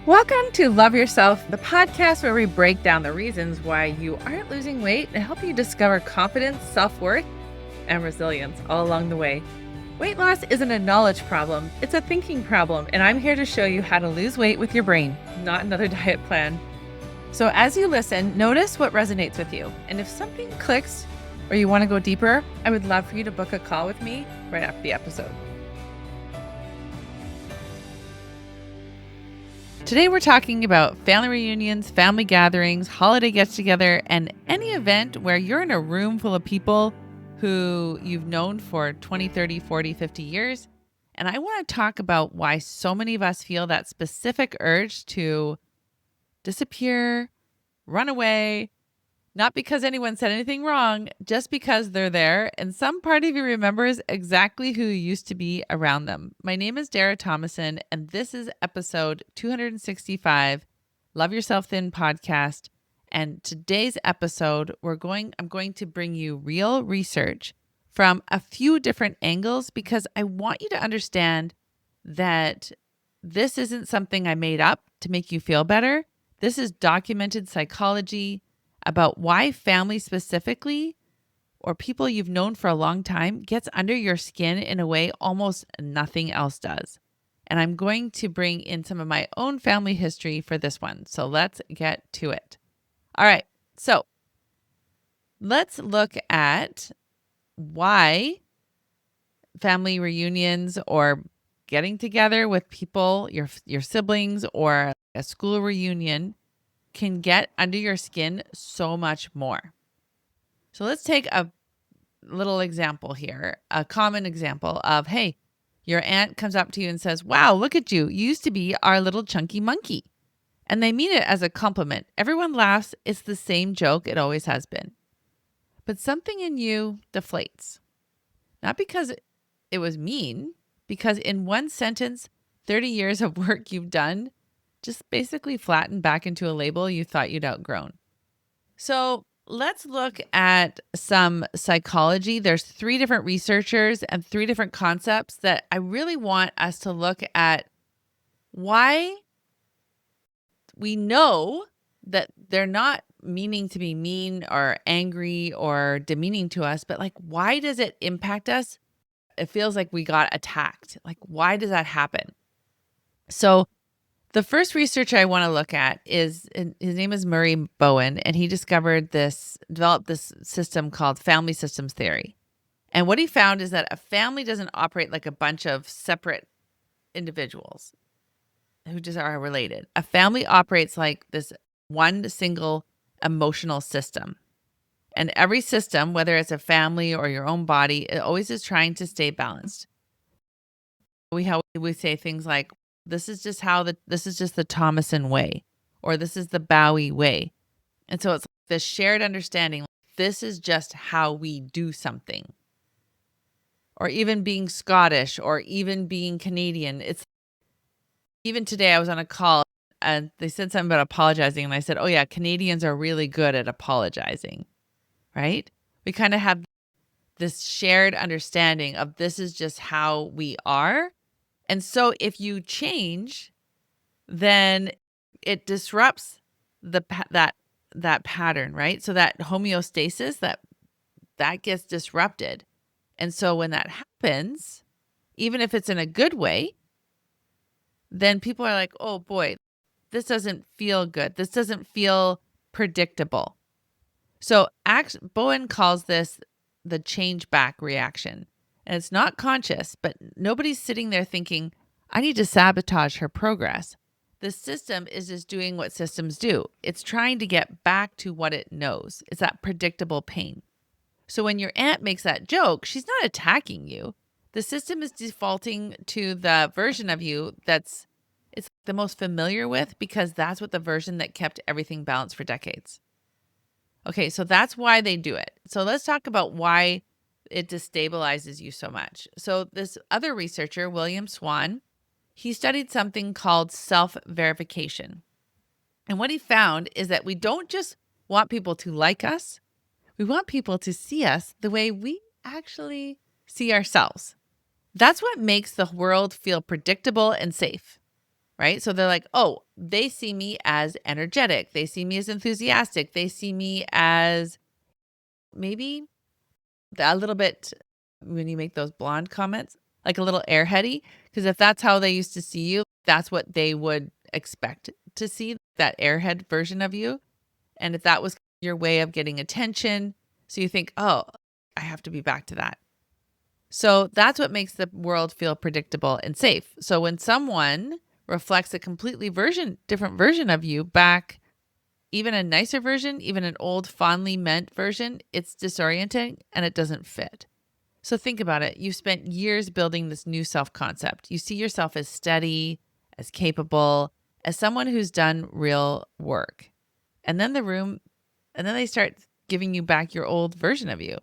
Welcome to Love Yourself, the podcast where we break down the reasons why you aren't losing weight and help you discover confidence, self-worth, and resilience all along the way. Weight loss isn't a knowledge problem, it's a thinking problem, and I'm here to show you how to lose weight with your brain, not another diet plan. So as you listen, notice what resonates with you, and if something clicks or you want to go deeper, I would love for you to book a call with me right after the episode. Today we're talking about family reunions, family gatherings, holiday get-together, and any event where you're in a room full of people who you've known for 20, 30, 40, 50 years. And I want to talk about why so many of us feel that specific urge to disappear, run away, not because anyone said anything wrong, just because they're there and some part of you remembers exactly who you used to be around them. My name is Dara Thomason, and this is episode 265, Love Yourself Thin podcast. And today's episode, I'm going to bring you real research from a few different angles because I want you to understand that this isn't something I made up to make you feel better. This is documented psychology about why family specifically, or people you've known for a long time, gets under your skin in a way almost nothing else does. And I'm going to bring in some of my own family history for this one. So let's get to it. All right. So let's look at why family reunions or getting together with people, your siblings, or a school reunion can get under your skin so much more. So let's take a little example here, a common example of, hey, your aunt comes up to you and says, wow, look at you. You used to be our little chunky monkey. And they mean it as a compliment. Everyone laughs. It's the same joke. It always has been. But something in you deflates. Not because it was mean, because in one sentence, 30 years of work you've done just basically flattened back into a label you thought you'd outgrown. So let's look at some psychology. There's 3 different researchers and 3 different concepts that I really want us to look at why we know that they're not meaning to be mean or angry or demeaning to us, but like, why does it impact us? It feels like we got attacked. Like, why does that happen? So the first research I want to look at is, his name is Murray Bowen, and he developed this system called family systems theory. And what he found is that a family doesn't operate like a bunch of separate individuals who just are related. A family operates like this one single emotional system. And every system, whether it's a family or your own body, it always is trying to stay balanced. We say things like, this is just the Thomason way, or this is the Bowie way. And so it's this shared understanding. This is just how we do something. Or even being Scottish or even being Canadian. Even today I was on a call and they said something about apologizing. And I said, oh yeah, Canadians are really good at apologizing, right? We kind of have this shared understanding of this is just how we are. And so if you change, then it disrupts that pattern, right? So that homeostasis, that gets disrupted. And so when that happens, even if it's in a good way, then people are like, oh boy, this doesn't feel good. This doesn't feel predictable. So Bowen calls this the change back reaction. And it's not conscious, but nobody's sitting there thinking, I need to sabotage her progress. The system is just doing what systems do. It's trying to get back to what it knows. It's that predictable pain. So when your aunt makes that joke, she's not attacking you. The system is defaulting to the version of you it's the most familiar with, because that's what the version that kept everything balanced for decades. Okay, so that's why they do it. So let's talk about why it destabilizes you so much. So this other researcher, William Swan, he studied something called self-verification. And what he found is that we don't just want people to like us. We want people to see us the way we actually see ourselves. That's what makes the world feel predictable and safe. right? So they're like, oh, they see me as energetic. They see me as enthusiastic. They see me as maybe a little bit, when you make those blonde comments, like a little airheady. Because if that's how they used to see you, that's what they would expect to see, that airhead version of you. And if that was your way of getting attention, so you think, oh, I have to be back to that. So that's what makes the world feel predictable and safe. So when someone reflects a completely different version of you back, even a nicer version, even an old fondly meant version, it's disorienting and it doesn't fit. So think about it. You've spent years building this new self concept. You see yourself as steady, as capable, as someone who's done real work. And then they start giving you back your old version of you.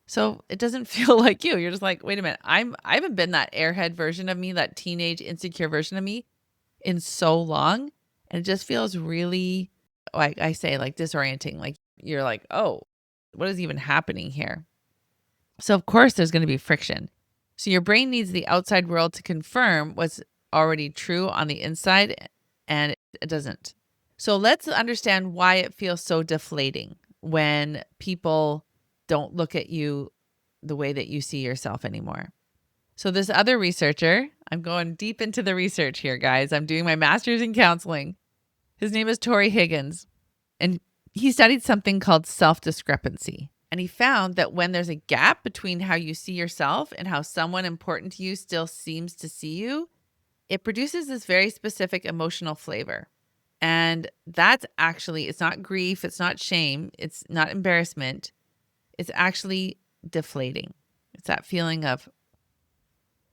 So it doesn't feel like you. You're just like, wait a minute, I haven't been that airhead version of me, that teenage insecure version of me in so long. And it just feels really, like I say, like disorienting. Like you're like, oh, what is even happening here? So of course there's going to be friction. So your brain needs the outside world to confirm what's already true on the inside, and it doesn't. So let's understand why it feels so deflating when people don't look at you the way that you see yourself anymore. So this other researcher, I'm going deep into the research here, guys. I'm doing my master's in counseling. His name is Torrey Higgins, and he studied something called self-discrepancy. And he found that when there's a gap between how you see yourself and how someone important to you still seems to see you, it produces this very specific emotional flavor. And that's actually, it's not grief, it's not shame, it's not embarrassment. It's actually deflating. It's that feeling of.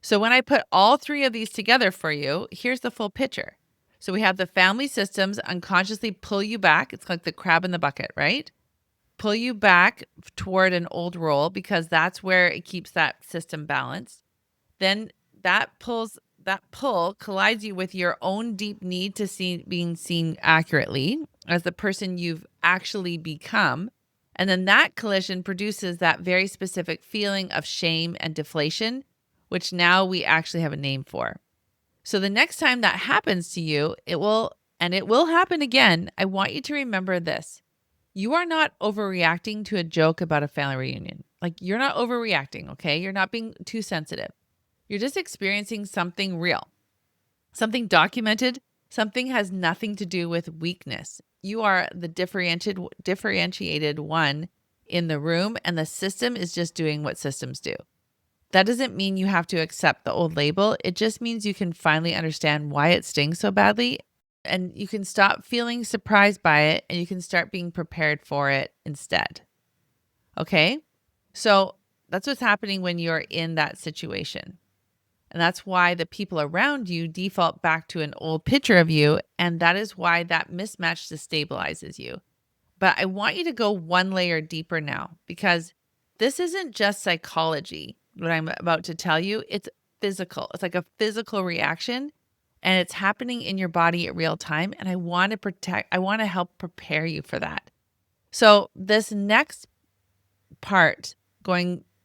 So when I put all three of these together for you, here's the full picture. So we have the family systems unconsciously pull you back. It's like the crab in the bucket, right? Pull you back toward an old role because that's where it keeps that system balanced. Then that pull collides you with your own deep need to being seen accurately as the person you've actually become. And then that collision produces that very specific feeling of shame and deflation, which now we actually have a name for. So the next time that happens to you, it will happen again. I want you to remember this. You are not overreacting to a joke about a family reunion. Like, you're not overreacting, okay? You're not being too sensitive. You're just experiencing something real, something documented. Something has nothing to do with weakness. You are the differentiated one in the room, and the system is just doing what systems do. That doesn't mean you have to accept the old label. It just means you can finally understand why it stings so badly, and you can stop feeling surprised by it, and you can start being prepared for it instead. Okay? So that's what's happening when you're in that situation. And that's why the people around you default back to an old picture of you. And that is why that mismatch destabilizes you. But I want you to go one layer deeper now, because this isn't just psychology, what I'm about to tell you. It's physical. It's like a physical reaction, and it's happening in your body at real time. And I want to help prepare you for that. So this next part,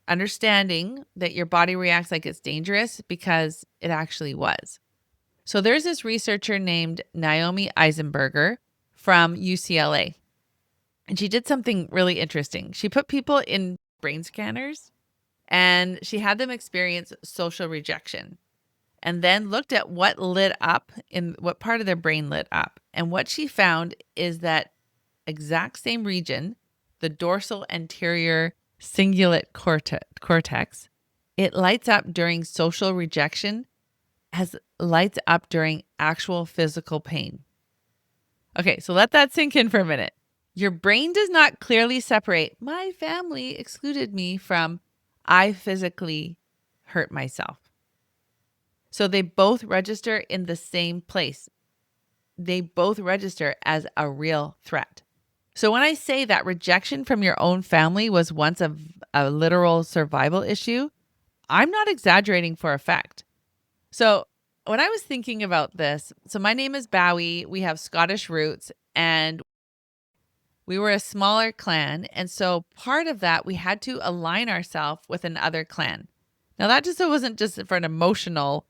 understanding that your body reacts like it's dangerous because it actually was. So there's this researcher named Naomi Eisenberger from UCLA. And she did something really interesting. She put people in brain scanners and she had them experience social rejection, and then looked at what lit up, in what part of their brain lit up. And what she found is that exact same region, the dorsal anterior cingulate cortex, it lights up during social rejection as lights up during actual physical pain. Okay, so let that sink in for a minute. Your brain does not clearly separate "my family excluded me" from "I physically hurt myself." So they both register in the same place. They both register as a real threat. So when I say that rejection from your own family was once a literal survival issue, I'm not exaggerating for effect. So when I was thinking about this, so my name is Bowie. We have Scottish roots, and we were a smaller clan. And so part of that, we had to align ourselves with another clan. Now that just wasn't just for an emotional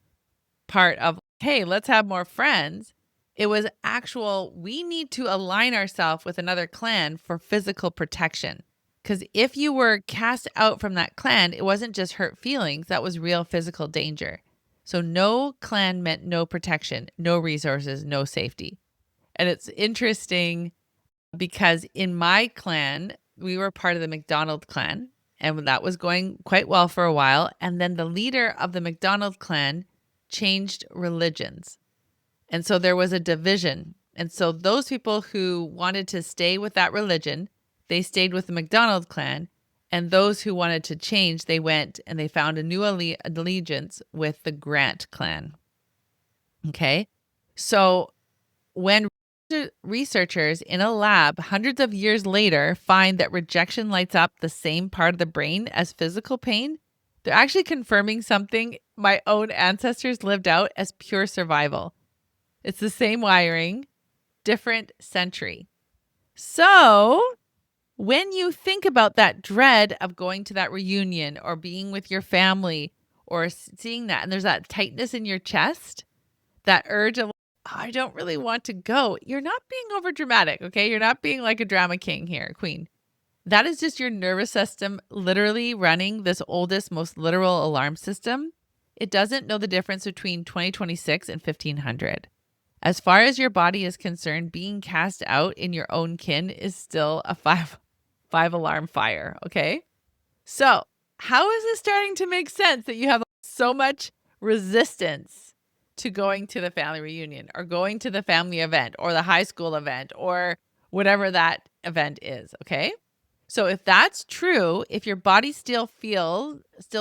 part of hey, let's have more friends. It was actual, we need to align ourselves with another clan for physical protection. Because if you were cast out from that clan, it wasn't just hurt feelings, that was real physical danger. So no clan meant no protection, no resources, no safety. And it's interesting because in my clan, we were part of the McDonald clan, and that was going quite well for a while. And then the leader of the McDonald clan changed religions. And so there was a division. And so those people who wanted to stay with that religion, they stayed with the McDonald clan. And those who wanted to change, they went and they found a new allegiance with the Grant clan. Okay. So when researchers in a lab hundreds of years later find that rejection lights up the same part of the brain as physical pain, they're actually confirming something my own ancestors lived out as pure survival. It's the same wiring, different century. So when you think about that dread of going to that reunion or being with your family or seeing that, and there's that tightness in your chest, that urge of, I don't really want to go. You're not being over dramatic, okay? You're not being like a drama king here, queen. That is just your nervous system literally running this oldest, most literal alarm system. It doesn't know the difference between 2026 and 1500. As far as your body is concerned, being cast out in your own kin is still a five alarm fire, okay? So how is it starting to make sense that you have so much resistance to going to the family reunion or going to the family event or the high school event or whatever that event is, okay? So if that's true, if your body still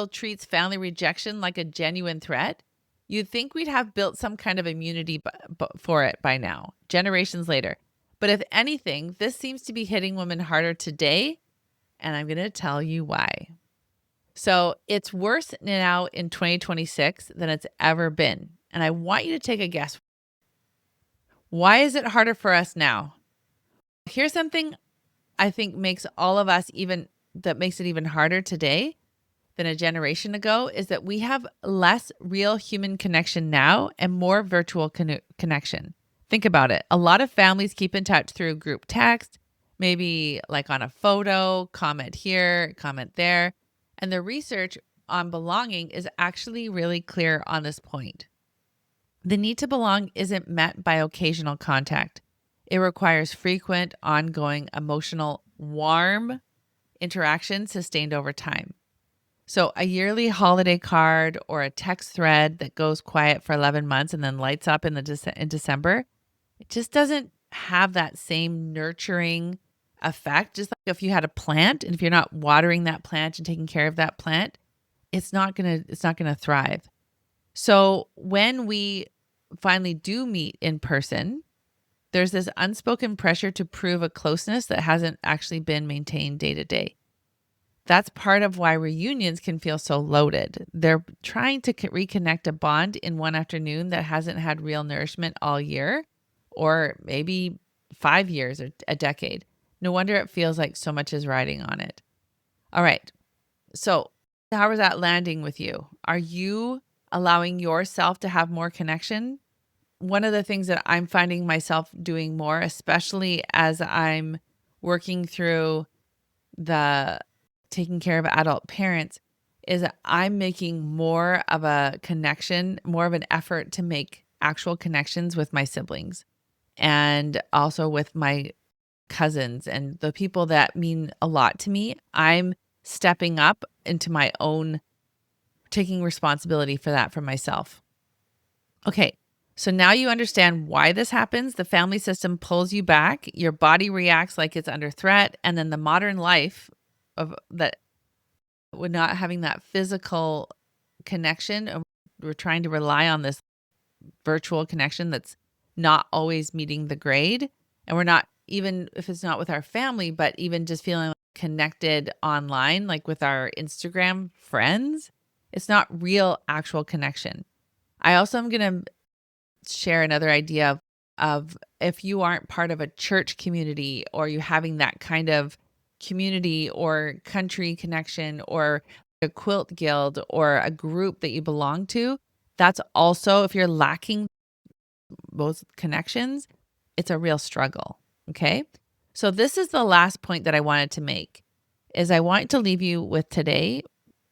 treats family rejection like a genuine threat, you'd think we'd have built some kind of immunity for it by now, generations later. But if anything, this seems to be hitting women harder today, and I'm going to tell you why. So it's worse now in 2026 than it's ever been. And I want you to take a guess. Why is it harder for us now? Here's something I think makes it even harder today than a generation ago is that we have less real human connection now and more virtual connection. Think about it. A lot of families keep in touch through group text, maybe like on a photo, comment here, comment there. And the research on belonging is actually really clear on this point. The need to belong isn't met by occasional contact. It requires frequent, ongoing, emotional, warm interaction sustained over time. So a yearly holiday card or a text thread that goes quiet for 11 months and then lights up in December, it just doesn't have that same nurturing effect. Just like if you had a plant and if you're not watering that plant and taking care of that plant, it's not going to thrive. So when we finally do meet in person, there's this unspoken pressure to prove a closeness that hasn't actually been maintained day to day. That's part of why reunions can feel so loaded. They're trying to reconnect a bond in one afternoon that hasn't had real nourishment all year, or maybe 5 years or a decade. No wonder it feels like so much is riding on it. All right. So how is that landing with you? Are you allowing yourself to have more connection? One of the things that I'm finding myself doing more, especially as I'm working through the taking care of adult parents, is that I'm making more of a connection, more of an effort to make actual connections with my siblings and also with my cousins and the people that mean a lot to me. I'm stepping up into my own, taking responsibility for that for myself. Okay. So now you understand why this happens. The family system pulls you back. Your body reacts like it's under threat. And then the modern life of that, we're not having that physical connection. And we're trying to rely on this virtual connection that's not always meeting the grade. And we're not, even if it's not with our family, but even just feeling connected online, like with our Instagram friends, it's not real actual connection. I also am going to share another idea of if you aren't part of a church community or you having that kind of community or country connection or a quilt guild or a group that you belong to, That's also, if you're lacking those connections, it's a real struggle. Okay. So this is the last point that I wanted to make is I want to leave you with today.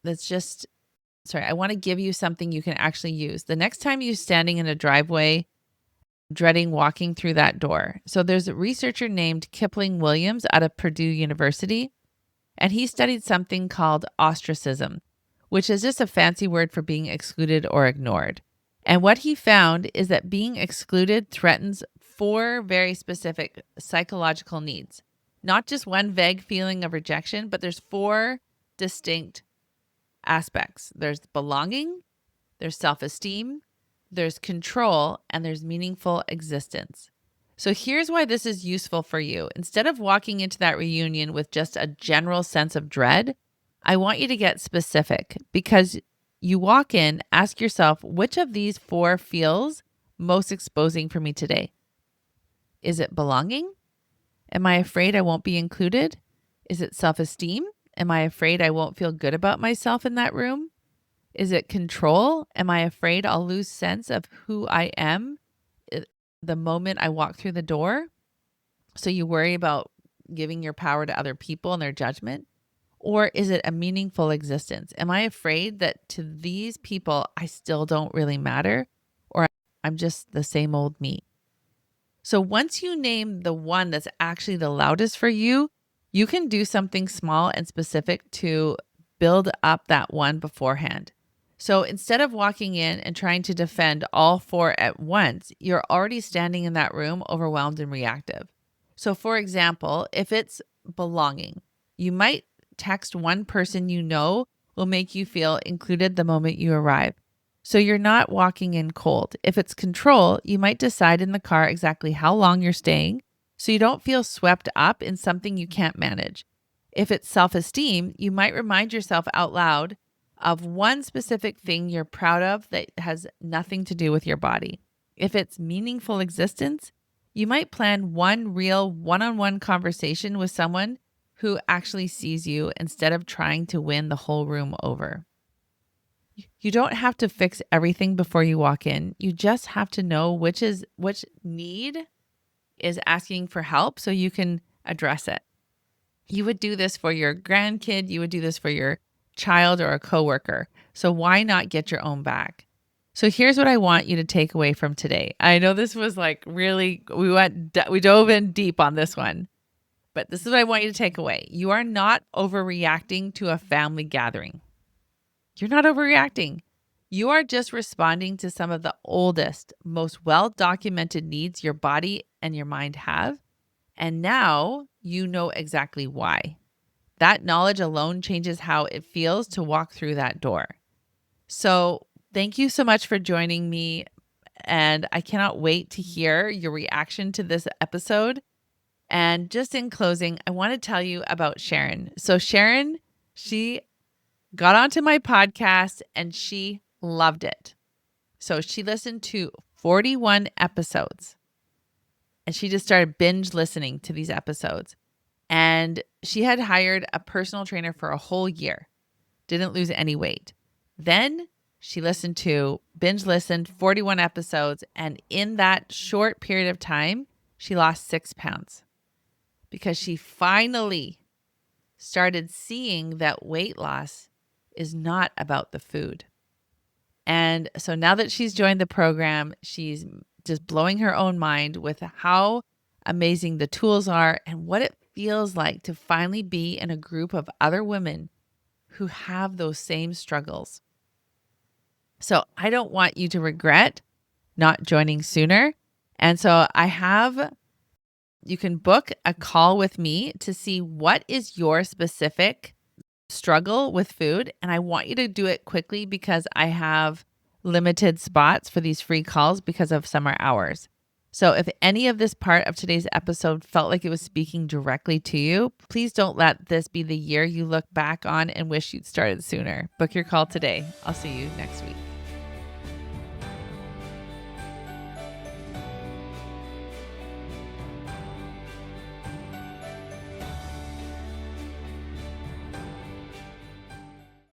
I want to give you something you can actually use. The next time you're standing in a driveway, dreading walking through that door. So there's a researcher named Kipling Williams out of Purdue University, and he studied something called ostracism, which is just a fancy word for being excluded or ignored. And what he found is that being excluded threatens 4 very specific psychological needs. Not just one vague feeling of rejection, but there's 4 distinct aspects. There's belonging, there's self-esteem, there's control, and there's meaningful existence. So here's why this is useful for you. Instead of walking into that reunion with just a general sense of dread, I want you to get specific, because you walk in, ask yourself, which of these 4 feels most exposing for me today? Is it belonging? Am I afraid I won't be included? Is it self-esteem? Am I afraid I won't feel good about myself in that room? Is it control? Am I afraid I'll lose sense of who I am the moment I walk through the door? So you worry about giving your power to other people and their judgment? Or is it a meaningful existence? Am I afraid that to these people, I still don't really matter? Or I'm just the same old me? So once you name the one that's actually the loudest for you, you can do something small and specific to build up that one beforehand. So instead of walking in and trying to defend all 4 at once, you're already standing in that room overwhelmed and reactive. So for example, if it's belonging, you might text one person you know will make you feel included the moment you arrive. So you're not walking in cold. If it's control, you might decide in the car exactly how long you're staying so you don't feel swept up in something you can't manage. If it's self-esteem, you might remind yourself out loud of one specific thing you're proud of that has nothing to do with your body. If it's meaningful existence, you might plan one real one-on-one conversation with someone who actually sees you instead of trying to win the whole room over. You don't have to fix everything before you walk in. You just have to know which need is asking for help so you can address it. You would do this for your grandkid, you would do this for your child or a coworker. So why not get your own back? So here's what I want you to take away from today. I know this was like really, we dove in deep on this one, but this is what I want you to take away. You are not overreacting to a family gathering. You're not overreacting. You are just responding to some of the oldest, most well-documented needs your body and your mind have. And now you know exactly why. That knowledge alone changes how it feels to walk through that door. So thank you so much for joining me. And I cannot wait to hear your reaction to this episode. And just in closing, I want to tell you about Sharon. So Sharon, she got onto my podcast and she loved it. So she listened to 41 episodes and she just started binge listening to these episodes. And she had hired a personal trainer for a whole year, didn't lose any weight. Then she binge listened 41 episodes. And in that short period of time, she lost 6 pounds because she finally started seeing that weight loss is not about the food. And so now that she's joined the program, she's just blowing her own mind with how amazing the tools are and what it feels like to finally be in a group of other women who have those same struggles. So I don't want you to regret not joining sooner. And so you can book a call with me to see what is your specific struggle with food. And I want you to do it quickly because I have limited spots for these free calls because of summer hours. So if any of this part of today's episode felt like it was speaking directly to you, please don't let this be the year you look back on and wish you'd started sooner. Book your call today. I'll see you next week.